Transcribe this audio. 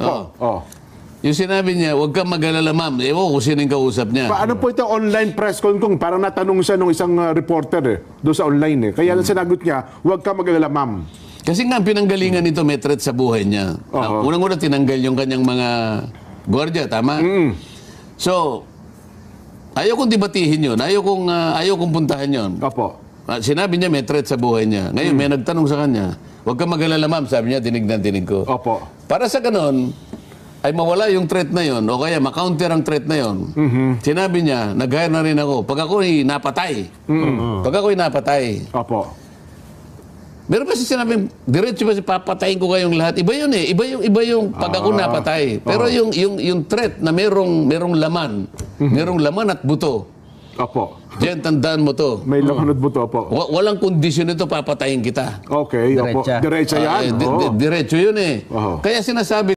Opo. Oh. Yung sinabi niya, huwag kang mag-alala, ma'am. Ewan kung sino yung kausap niya. Paano po ito online press con kung parang natanong siya nung isang reporter doon sa online Kaya sinagot niya, huwag kang mag-alala, ma'am. Kasi nga, pinanggalingan nito may threat sa buhay niya. Unang-una, tinanggal yung kanyang mga gwardiya, tama? So, ayaw kong debatihin yun. Ayaw kong puntahan yun. Opo. Sinabi niya may threat sa buhay niya. Ngayon, may nagtanong sa kanya, huwag kang mag-alala, ma'am. Sabi niya, dinig na dinig ko. Opo. Para sa ganon, ay mawala yung threat na yon o kaya makounter ang threat na yon. Sinabi niya, nag-hire na rin ako. Pag ako'y napatay. Pag ako'y napatay. Opo. Meron ba siya sinabing, diretso ba si papatayin ko kayong lahat? Iba yun Iba yung pag ako napatay. Pero yung threat na merong laman. Merong laman at buto. Opo. Diyan, tandaan mo to. May laman at buto, opo. Walang kondisyon ito, papatayin kita. Okay, opo. Diretsa. Diretsa yan. Diretso yun Oho. Kaya sinasabi